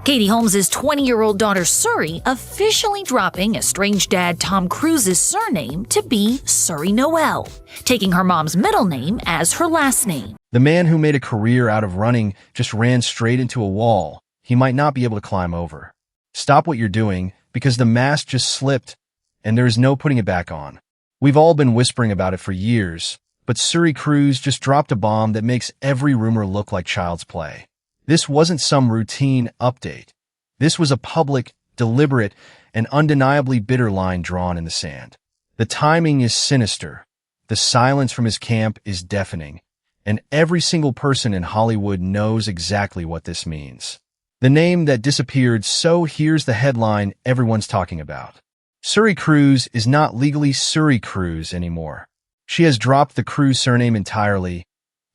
Katie Holmes' 20-year-old daughter Suri officially dropping estranged dad Tom Cruise's surname to be Suri Noel, taking her mom's middle name as her last name. The man who made a career out of running just ran straight into a wall he might not be able to climb over. Stop what you're doing, because the mask just slipped, and there is no putting it back on. We've all been whispering about it for years, but Suri Cruise just dropped a bomb that makes every rumor look like child's play. This wasn't some routine update. This was a public, deliberate, and undeniably bitter line drawn in the sand. The timing is sinister. The silence from his camp is deafening, and every single person in Hollywood knows exactly what this means. The name that disappeared, so here's the headline everyone's talking about. Suri Cruise is not legally Suri Cruise anymore. She has dropped the Cruise surname entirely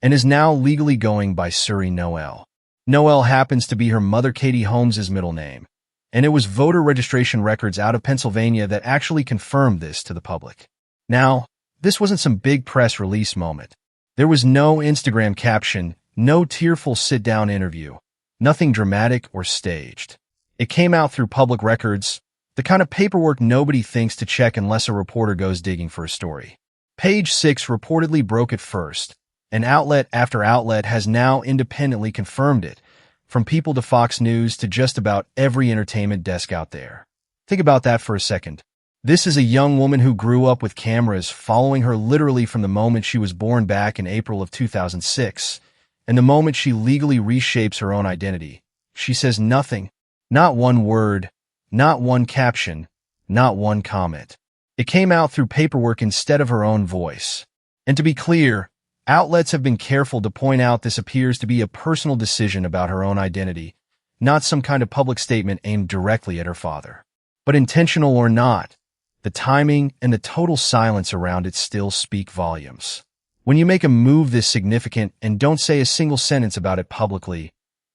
and is now legally going by Suri Noel. Noel happens to be her mother Katie Holmes' middle name, and it was voter registration records out of Pennsylvania that actually confirmed this to the public. Now, this wasn't some big press release moment. There was no Instagram caption, no tearful sit-down interview, nothing dramatic or staged. It came out through public records, the kind of paperwork nobody thinks to check unless a reporter goes digging for a story. Page 6 reportedly broke it first, and outlet after outlet has now independently confirmed it, from People to Fox News to just about every entertainment desk out there. Think about that for a second. This is a young woman who grew up with cameras following her literally from the moment she was born back in April of 2006, and the moment she legally reshapes her own identity. She says nothing, not one word, not one caption, not one comment. It came out through paperwork instead of her own voice. And to be clear, outlets have been careful to point out this appears to be a personal decision about her own identity, not some kind of public statement aimed directly at her father. But intentional or not, the timing and the total silence around it still speak volumes. When you make a move this significant and don't say a single sentence about it publicly,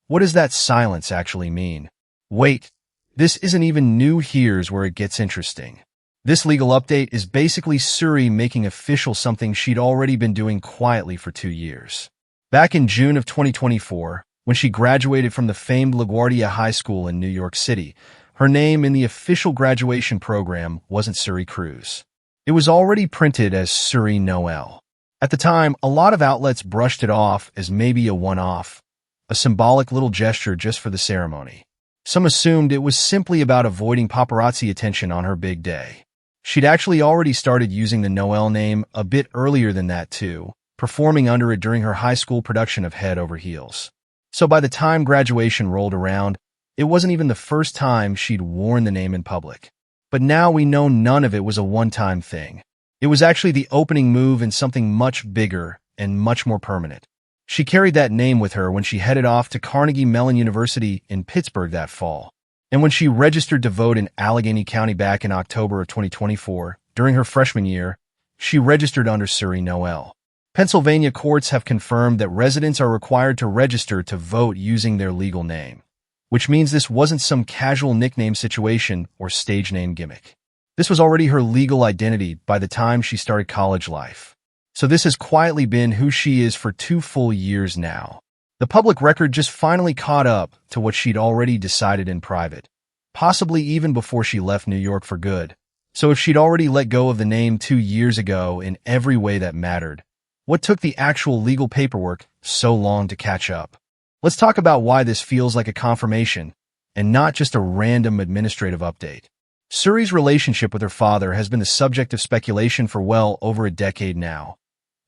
what does that silence actually mean? Wait, this isn't even new. Here's where it gets interesting. This legal update is basically Suri making official something she'd already been doing quietly for 2 years. Back in June of 2024, when she graduated from the famed LaGuardia High School in New York City, her name in the official graduation program wasn't Suri Cruise. It was already printed as Suri Noel. At the time, a lot of outlets brushed it off as maybe a one-off, a symbolic little gesture just for the ceremony. Some assumed it was simply about avoiding paparazzi attention on her big day. She'd actually already started using the Noel name a bit earlier than that too, performing under it during her high school production of Head Over Heels. So by the time graduation rolled around, it wasn't even the first time she'd worn the name in public. But now we know none of it was a one-time thing. It was actually the opening move in something much bigger and much more permanent. She carried that name with her when she headed off to Carnegie Mellon University in Pittsburgh that fall. And when she registered to vote in Allegheny County back in October of 2024, during her freshman year, she registered under Suri Noel. Pennsylvania courts have confirmed that residents are required to register to vote using their legal name, which means this wasn't some casual nickname situation or stage name gimmick. This was already her legal identity by the time she started college life. So this has quietly been who she is for 2 full years now. The public record just finally caught up to what she'd already decided in private, possibly even before she left New York for good. So if she'd already let go of the name 2 years ago in every way that mattered, what took the actual legal paperwork so long to catch up? Let's talk about why this feels like a confirmation and not just a random administrative update. Suri's relationship with her father has been the subject of speculation for well over a decade now.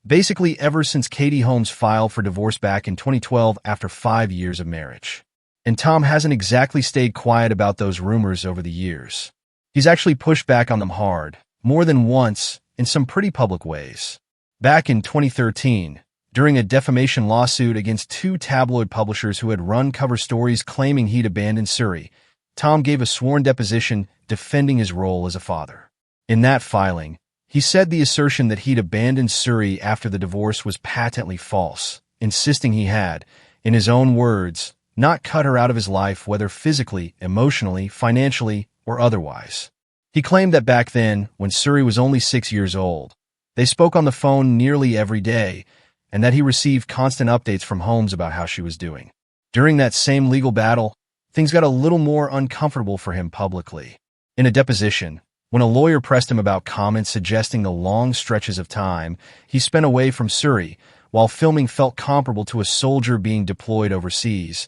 Basically ever since Katie Holmes filed for divorce back in 2012 after 5 years of marriage. And Tom hasn't exactly stayed quiet about those rumors over the years. He's actually pushed back on them hard, more than once, in some pretty public ways. Back in 2013, during a defamation lawsuit against 2 tabloid publishers who had run cover stories claiming he'd abandoned Suri, Tom gave a sworn deposition defending his role as a father. In that filing, he said the assertion that he'd abandoned Suri after the divorce was patently false, insisting he had, in his own words, not cut her out of his life whether physically, emotionally, financially, or otherwise. He claimed that back then, when Suri was only 6 years old, they spoke on the phone nearly every day, and that he received constant updates from Holmes about how she was doing. During that same legal battle, things got a little more uncomfortable for him publicly. In a deposition, when a lawyer pressed him about comments suggesting the long stretches of time he spent away from Suri while filming felt comparable to a soldier being deployed overseas,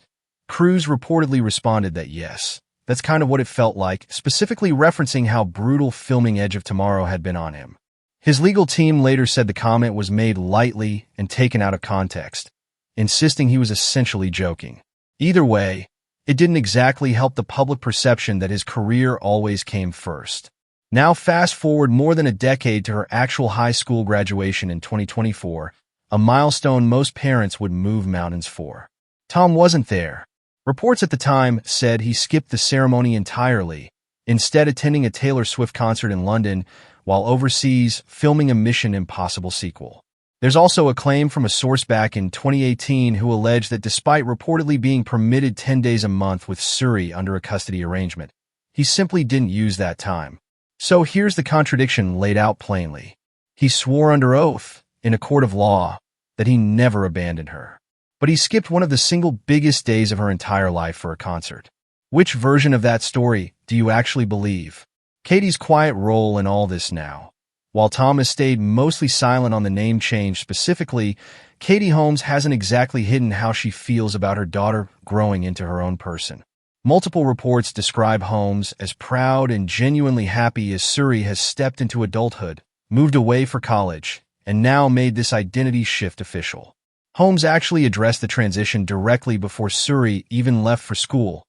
Cruise reportedly responded that yes, that's kind of what it felt like, specifically referencing how brutal filming Edge of Tomorrow had been on him. His legal team later said the comment was made lightly and taken out of context, insisting he was essentially joking. Either way, it didn't exactly help the public perception that his career always came first. Now fast forward more than a decade to her actual high school graduation in 2024, a milestone most parents would move mountains for. Tom wasn't there. Reports at the time said he skipped the ceremony entirely, instead attending a Taylor Swift concert in London while overseas filming a Mission Impossible sequel. There's also a claim from a source back in 2018 who alleged that despite reportedly being permitted 10 days a month with Suri under a custody arrangement, he simply didn't use that time. So here's the contradiction laid out plainly. He swore under oath, in a court of law, that he never abandoned her. But he skipped one of the single biggest days of her entire life for a concert. Which version of that story do you actually believe? Katie's quiet role in all this now. While Tom has stayed mostly silent on the name change specifically, Katie Holmes hasn't exactly hidden how she feels about her daughter growing into her own person. Multiple reports describe Holmes as proud and genuinely happy as Suri has stepped into adulthood, moved away for college, and now made this identity shift official. Holmes actually addressed the transition directly before Suri even left for school,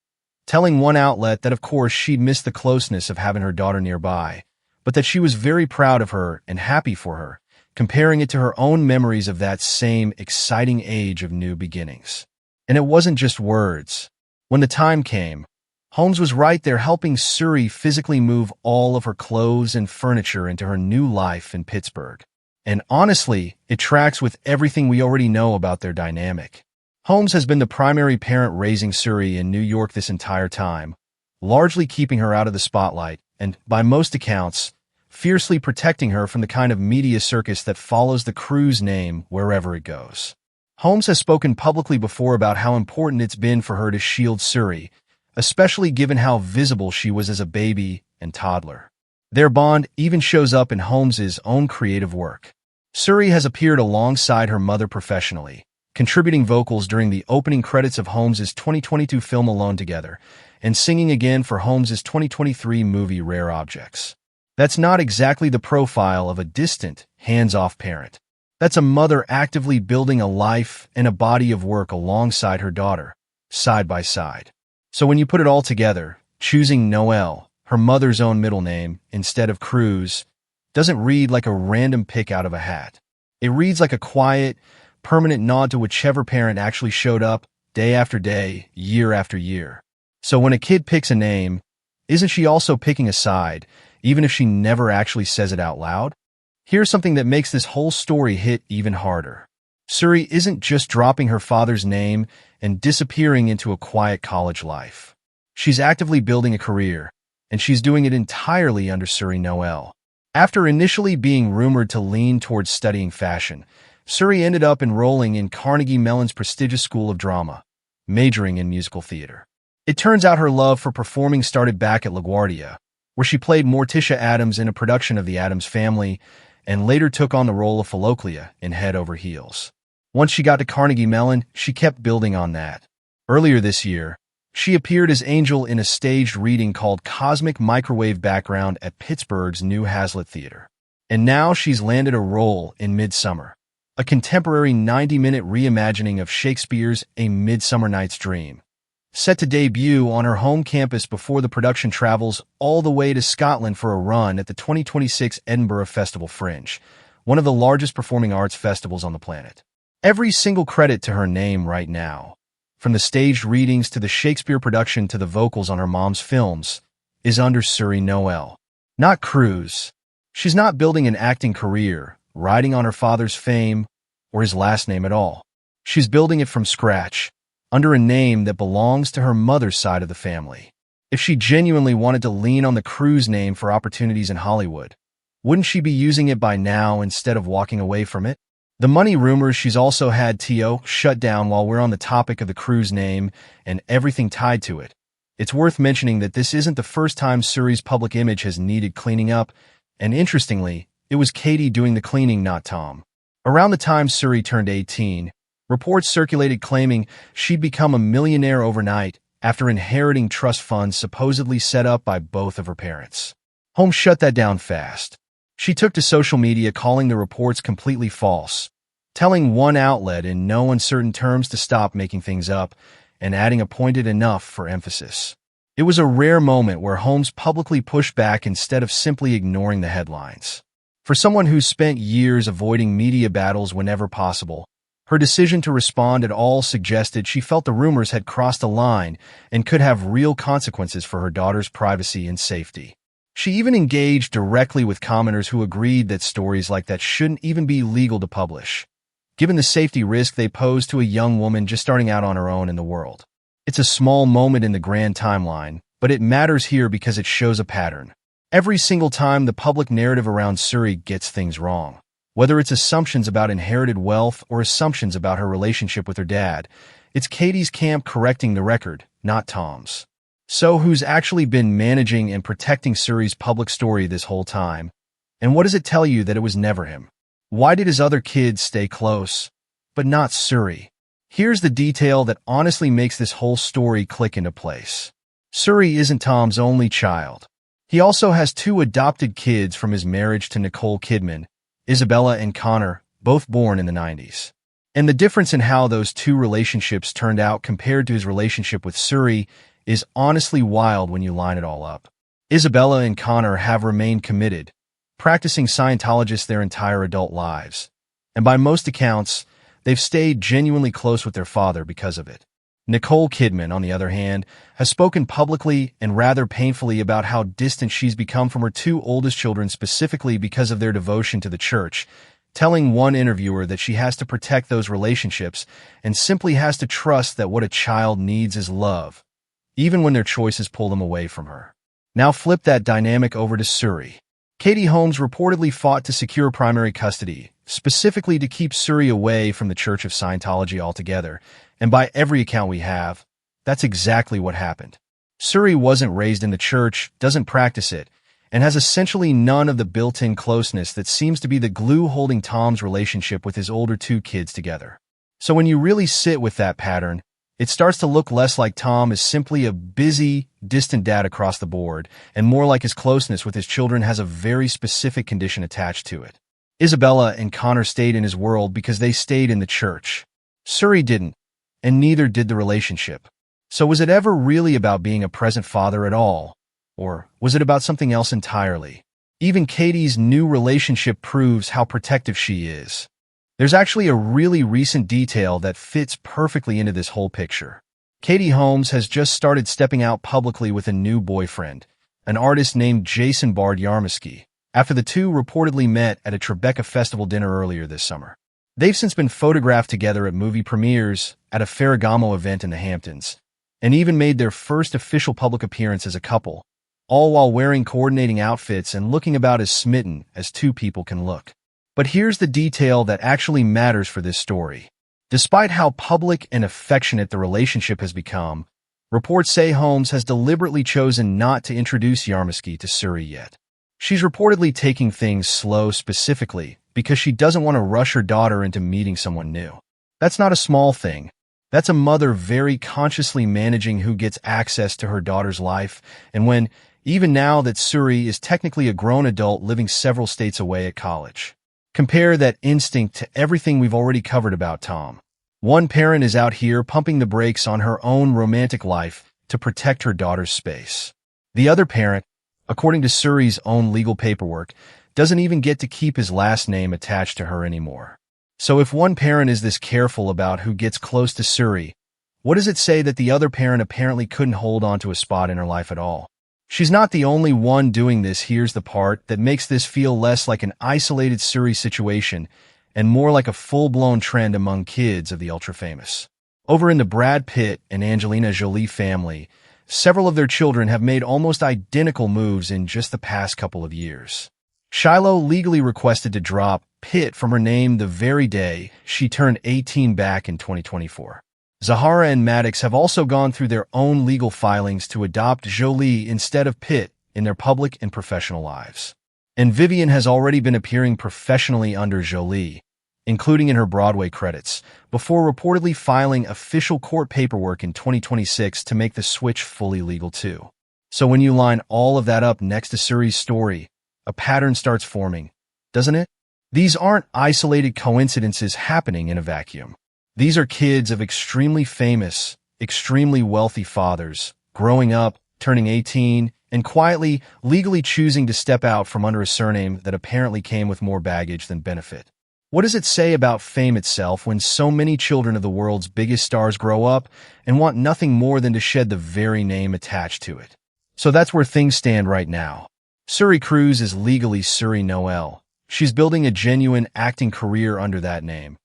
telling one outlet that of course she'd miss the closeness of having her daughter nearby, but that she was very proud of her and happy for her, comparing it to her own memories of that same exciting age of new beginnings. And it wasn't just words. When the time came, Holmes was right there helping Suri physically move all of her clothes and furniture into her new life in Pittsburgh. And honestly, it tracks with everything we already know about their dynamic. Holmes has been the primary parent raising Suri in New York this entire time, largely keeping her out of the spotlight and, by most accounts, fiercely protecting her from the kind of media circus that follows the Cruise name wherever it goes. Holmes has spoken publicly before about how important it's been for her to shield Suri, especially given how visible she was as a baby and toddler. Their bond even shows up in Holmes's own creative work. Suri has appeared alongside her mother professionally, contributing vocals during the opening credits of Holmes's 2022 film Alone Together, and singing again for Holmes's 2023 movie Rare Objects. That's not exactly the profile of a distant, hands-off parent. That's a mother actively building a life and a body of work alongside her daughter, side by side. So when you put it all together, choosing Noelle, her mother's own middle name, instead of Cruise, doesn't read like a random pick out of a hat. It reads like a quiet, permanent nod to whichever parent actually showed up, day after day, year after year. So when a kid picks a name, isn't she also picking a side, even if she never actually says it out loud? Here's something that makes this whole story hit even harder. Suri isn't just dropping her father's name and disappearing into a quiet college life. She's actively building a career, and she's doing it entirely under Suri Noelle. After initially being rumored to lean towards studying fashion, Suri ended up enrolling in Carnegie Mellon's prestigious School of Drama, majoring in musical theater. It turns out her love for performing started back at LaGuardia, where she played Morticia Addams in a production of The Addams Family, and later took on the role of Philoclea in Head Over Heels. Once she got to Carnegie Mellon, she kept building on that. Earlier this year, she appeared as Angel in a staged reading called Cosmic Microwave Background at Pittsburgh's New Hazlitt Theater. And now she's landed a role in Midsummer, a contemporary 90-minute reimagining of Shakespeare's A Midsummer Night's Dream, set to debut on her home campus before the production travels all the way to Scotland for a run at the 2026 Edinburgh Festival Fringe, one of the largest performing arts festivals on the planet. Every single credit to her name right now, from the staged readings to the Shakespeare production to the vocals on her mom's films, is under Suri Noelle, not Cruise. She's not building an acting career, riding on her father's fame, or his last name at all. She's building it from scratch, under a name that belongs to her mother's side of the family. If she genuinely wanted to lean on the Cruise name for opportunities in Hollywood, wouldn't she be using it by now instead of walking away from it? The money rumors she's also had T.O. shut down while we're on the topic of the Cruise name and everything tied to it, It's worth mentioning that this isn't the first time Suri's public image has needed cleaning up, and interestingly, it was Katie doing the cleaning, not Tom. Around the time Suri turned 18, reports circulated claiming she'd become a millionaire overnight after inheriting trust funds supposedly set up by both of her parents. Holmes shut that down fast. She took to social media calling the reports completely false, telling one outlet in no uncertain terms to stop making things up, and adding a pointed enough for emphasis. It was a rare moment where Holmes publicly pushed back instead of simply ignoring the headlines. For someone who's spent years avoiding media battles whenever possible, her decision to respond at all suggested she felt the rumors had crossed a line and could have real consequences for her daughter's privacy and safety. She even engaged directly with commenters who agreed that stories like that shouldn't even be legal to publish, given the safety risk they pose to a young woman just starting out on her own in the world. It's a small moment in the grand timeline, but it matters here because it shows a pattern. Every single time the public narrative around Suri gets things wrong, whether it's assumptions about inherited wealth or assumptions about her relationship with her dad, it's Katie's camp correcting the record, not Tom's. So who's actually been managing and protecting Suri's public story this whole time? And what does it tell you that it was never him? Why did his other kids stay close, but not Suri? Here's the detail that honestly makes this whole story click into place. Suri isn't Tom's only child. He also has two adopted kids from his marriage to Nicole Kidman, Isabella and Connor, both born in the 90s. And the difference in how those two relationships turned out compared to his relationship with Suri is honestly wild when you line it all up. Isabella and Connor have remained committed, practicing Scientologists their entire adult lives, and by most accounts, they've stayed genuinely close with their father because of it. Nicole Kidman, on the other hand, has spoken publicly and rather painfully about how distant she's become from her two oldest children specifically because of their devotion to the church, telling one interviewer that she has to protect those relationships and simply has to trust that what a child needs is love, even when their choices pull them away from her. Now flip that dynamic over to Suri. Katie Holmes reportedly fought to secure primary custody, specifically to keep Suri away from the Church of Scientology altogether, and by every account we have, that's exactly what happened. Suri wasn't raised in the church, doesn't practice it, and has essentially none of the built-in closeness that seems to be the glue holding Tom's relationship with his older two kids together. So when you really sit with that pattern, it starts to look less like Tom is simply a busy, distant dad across the board, and more like his closeness with his children has a very specific condition attached to it. Isabella and Connor stayed in his world because they stayed in the church. Suri didn't, and neither did the relationship. So was it ever really about being a present father at all? Or was it about something else entirely? Even Katie's new relationship proves how protective she is. There's actually a really recent detail that fits perfectly into this whole picture. Katie Holmes has just started stepping out publicly with a new boyfriend, an artist named Jason Bard Yarmosky, after the two reportedly met at a Tribeca Festival dinner earlier this summer. They've since been photographed together at movie premieres, at a Ferragamo event in the Hamptons, and even made their first official public appearance as a couple, all while wearing coordinating outfits and looking about as smitten as two people can look. But here's the detail that actually matters for this story. Despite how public and affectionate the relationship has become, reports say Holmes has deliberately chosen not to introduce Yarmosky to Suri yet. She's reportedly taking things slow specifically because she doesn't want to rush her daughter into meeting someone new. That's not a small thing. That's a mother very consciously managing who gets access to her daughter's life, and when, even now that Suri is technically a grown adult living several states away at college. Compare that instinct to everything we've already covered about Tom. One parent is out here pumping the brakes on her own romantic life to protect her daughter's space. The other parent, according to Suri's own legal paperwork, doesn't even get to keep his last name attached to her anymore. So if one parent is this careful about who gets close to Suri, what does it say that the other parent apparently couldn't hold on to a spot in her life at all? She's not the only one doing this. Here's the part that makes this feel less like an isolated Suri situation and more like a full-blown trend among kids of the ultra-famous. Over in the Brad Pitt and Angelina Jolie family, several of their children have made almost identical moves in just the past couple of years. Shiloh legally requested to drop Pitt from her name the very day she turned 18 back in 2024. Zahara and Maddox have also gone through their own legal filings to adopt Jolie instead of Pitt in their public and professional lives. And Vivian has already been appearing professionally under Jolie, including in her Broadway credits, before reportedly filing official court paperwork in 2026 to make the switch fully legal too. So when you line all of that up next to Suri's story, a pattern starts forming, doesn't it? These aren't isolated coincidences happening in a vacuum. These are kids of extremely famous, extremely wealthy fathers, growing up, turning 18, and quietly, legally choosing to step out from under a surname that apparently came with more baggage than benefit. What does it say about fame itself when so many children of the world's biggest stars grow up and want nothing more than to shed the very name attached to it? So that's where things stand right now. Suri Cruise is legally Suri Noel. She's building a genuine acting career under that name.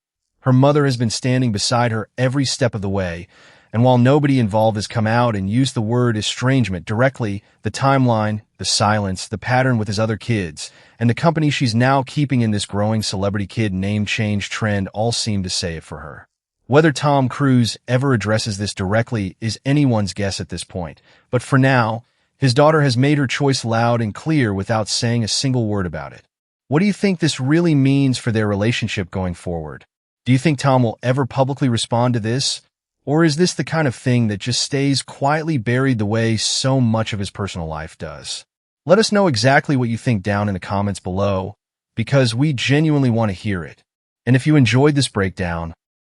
Her mother has been standing beside her every step of the way, and while nobody involved has come out and used the word estrangement directly, the timeline, the silence, the pattern with his other kids, and the company she's now keeping in this growing celebrity kid name change trend all seem to say it for her. Whether Tom Cruise ever addresses this directly is anyone's guess at this point, but for now, his daughter has made her choice loud and clear without saying a single word about it. What do you think this really means for their relationship going forward? Do you think Tom will ever publicly respond to this? Or is this the kind of thing that just stays quietly buried the way so much of his personal life does? Let us know exactly what you think down in the comments below, because we genuinely want to hear it. And if you enjoyed this breakdown,